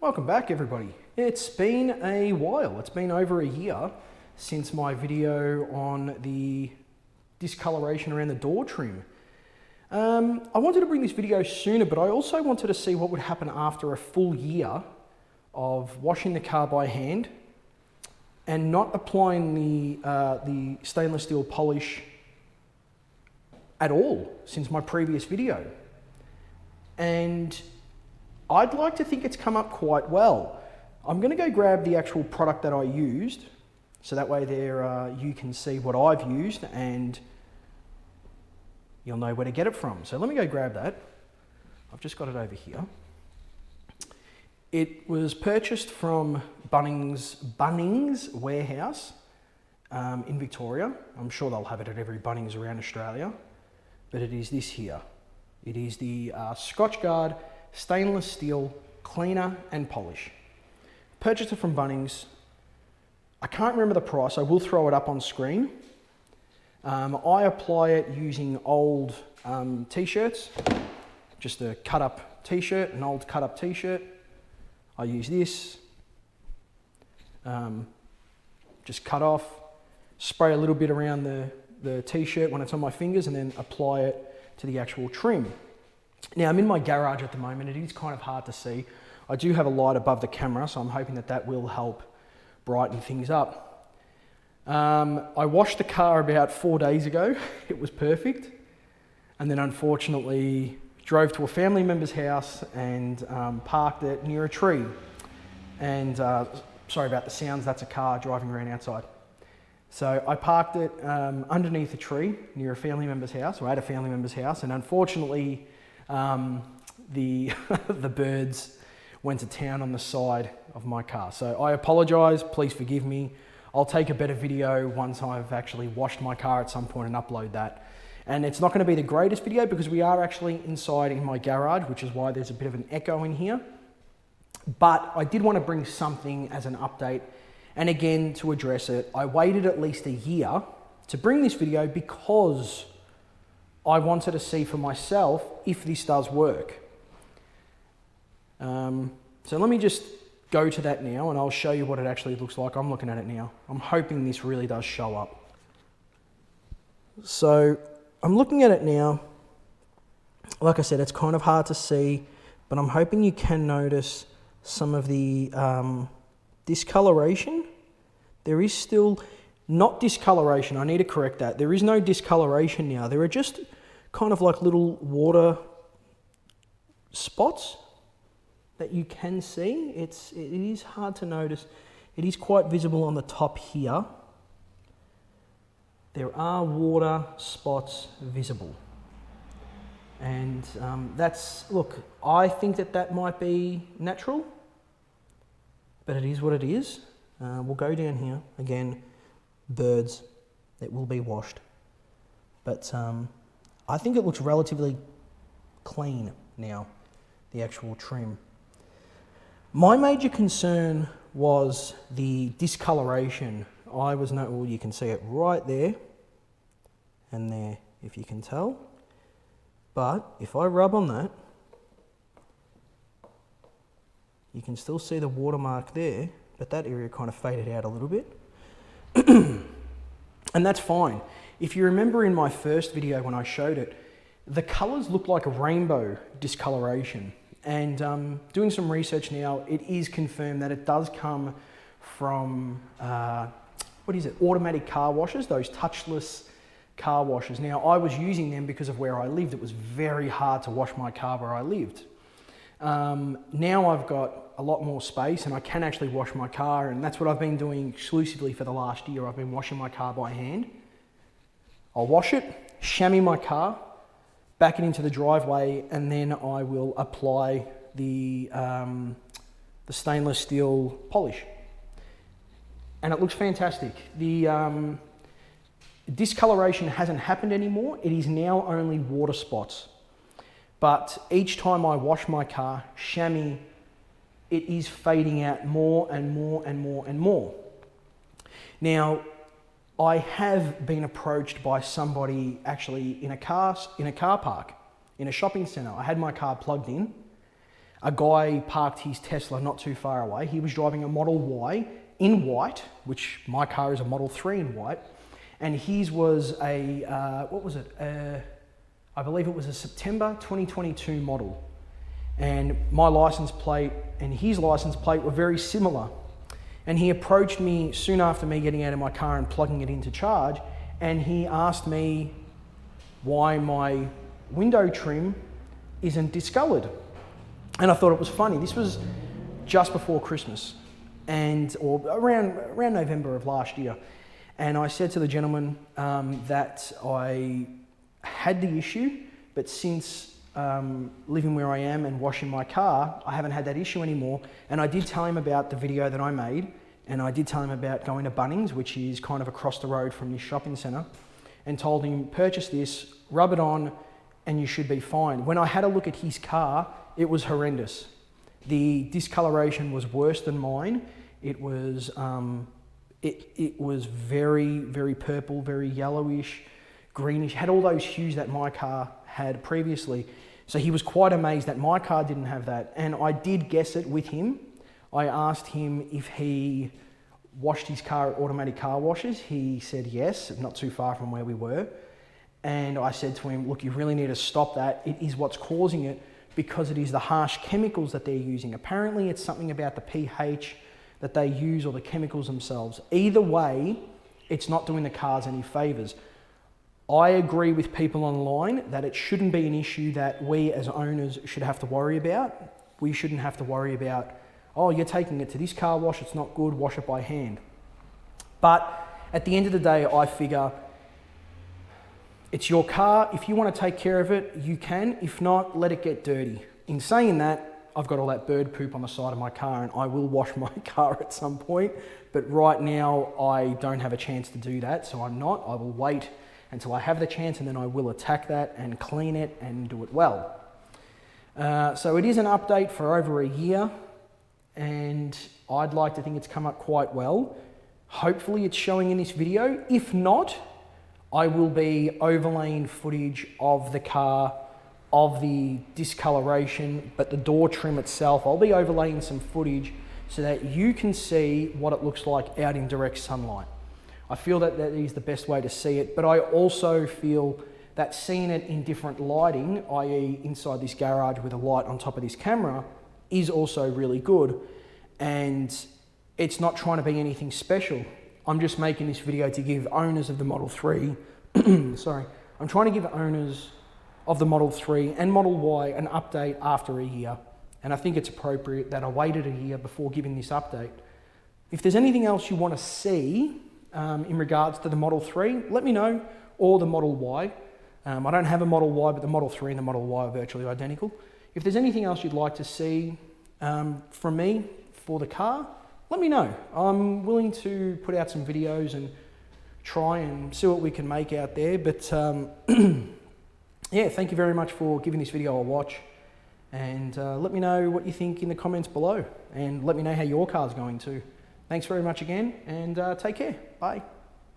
Welcome back, everybody. It's been a while. It's been over a year since my video on the discoloration around the door trim. I wanted to bring this video sooner, but I also wanted to see what would happen after a full year of washing the car by hand and not applying the stainless steel polish at all since my previous video. And I'd like to think it's come up quite well. I'm going to go grab the actual product that I used, so that way there you can see what I've used and you'll know where to get it from. So let me go grab that. I've just got it over here. It was purchased from Bunnings warehouse in Victoria. I'm sure they'll have it at every Bunnings around Australia, but it is this here. It is the Scotchgard stainless steel cleaner and polish. Purchased it from Bunnings. I can't remember the price. I will throw it up on screen. I apply it using old t-shirts, just a cut up t-shirt, an old cut up t-shirt. I use this, just cut off, spray a little bit around the t-shirt when it's on my fingers, and then apply it to the actual trim. Now I'm in my garage at the moment. It is kind of hard to see. I do have a light above the camera, so I'm hoping that that will help brighten things up. I washed the car about 4 days ago. It was perfect. And then unfortunately drove to a family member's house and parked it near a tree. And sorry about the sounds, that's a car driving around outside. So I parked it underneath a tree near a family member's house, or at a family member's house, and unfortunately the birds went to town on the side of my car. So I apologise, please forgive me. I'll take a better video once I've actually washed my car at some point and upload that. And it's not going to be the greatest video because we are actually inside in my garage, which is why there's a bit of an echo in here. But I did want to bring something as an update, and again to address it. I waited at least a year to bring this video because I wanted to see for myself if this does work. So let me just go to that now and I'll show you what it actually looks like. I'm looking at it now. I'm hoping this really does show up. So I'm looking at it now. Like I said, it's kind of hard to see, but I'm hoping you can notice some of the discoloration. There is still not discoloration. I need to correct that. There is no discoloration now. There are just kind of like little water spots that you can see. It is hard to notice. It is quite visible on the top here. There are water spots visible. And look, I think that might be natural, but it is what it is. We'll go down here. Again, birds that will be washed. But I think it looks relatively clean now, the actual trim. My major concern was the discoloration. Well, you can see it right there and there, if you can tell. But if I rub on that, you can still see the watermark there, but that area kind of faded out a little bit. And that's fine. If you remember in my first video when I showed it, the colours look like a rainbow discoloration. And doing some research now, it is confirmed that it does come from, automatic car washers, those touchless car washers. Now, I was using them because of where I lived. It was very hard to wash my car where I lived. Now I've got a lot more space and I can actually wash my car, and that's what I've been doing exclusively for the last year. I've been washing my car by hand. I'll wash it, chamois my car, back it into the driveway, and then I will apply the stainless steel polish. And it looks fantastic. The discoloration hasn't happened anymore. It is now only water spots. But each time I wash my car, chamois, it is fading out more and more and more and more. Now, I have been approached by somebody actually in a car park, in a shopping centre. I had my car plugged in a guy parked his Tesla not too far away. He was driving a Model Y in white, which my car is a Model 3 in white. And his was a, what was it? I believe it was a September 2022 model. And my license plate and his license plate were very similar. And he approached me soon after me getting out of my car and plugging it into charge. And he asked me why my window trim isn't discolored. And I thought it was funny. This was just before Christmas or around November of last year. And I said to the gentleman that I had the issue, but since living where I am and washing my car, I haven't had that issue anymore. And I did tell him about the video that I made, and I did tell him about going to Bunnings, which is kind of across the road from this shopping centre, and told him, purchase this, rub it on, and you should be fine. When I had a look at his car, it was horrendous. The discoloration was worse than mine. It was very, very purple, very yellowish, greenish, had all those hues that my car had previously. So he was quite amazed that my car didn't have that. And I did guess it with him. I asked him if he washed his car at automatic car washes. He said yes, not too far from where we were. And I said to him, look, you really need to stop that. It is what's causing it, because it is the harsh chemicals that they're using. Apparently it's something about the pH that they use or the chemicals themselves. Either way, it's not doing the cars any favours. I agree with people online that it shouldn't be an issue that we as owners should have to worry about. We shouldn't have to worry about, oh, you're taking it to this car wash, it's not good, wash it by hand. But at the end of the day, I figure it's your car. If you want to take care of it, you can. If not, let it get dirty. In saying that, I've got all that bird poop on the side of my car, and I will wash my car at some point. But right now, I don't have a chance to do that, so I'm not. I will wait until I have the chance, and then I will attack that and clean it and do it well. So it is an update for over a year, and I'd like to think it's come up quite well. Hopefully it's showing in this video. If not, I will be overlaying footage of the car, of the discoloration, but the door trim itself, I'll be overlaying some footage so that you can see what it looks like out in direct sunlight. I feel that that is the best way to see it, but I also feel that seeing it in different lighting, i.e. inside this garage with a light on top of this camera, is also really good. And it's not trying to be anything special. I'm just making this video to give owners of the Model 3, sorry, I'm trying to give owners of the Model 3 and Model Y an update after a year. And I think it's appropriate that I waited a year before giving this update. If there's anything else you want to see in regards to the Model 3, let me know, or the Model Y. I don't have a Model Y, but the Model 3 and the Model Y are virtually identical. If there's anything else you'd like to see from me for the car, let me know. I'm willing to put out some videos and try and see what we can make out there. But yeah, thank you very much for giving this video a watch. And let me know what you think in the comments below. And let me know how your car's going too. Thanks very much again, and take care. Bye.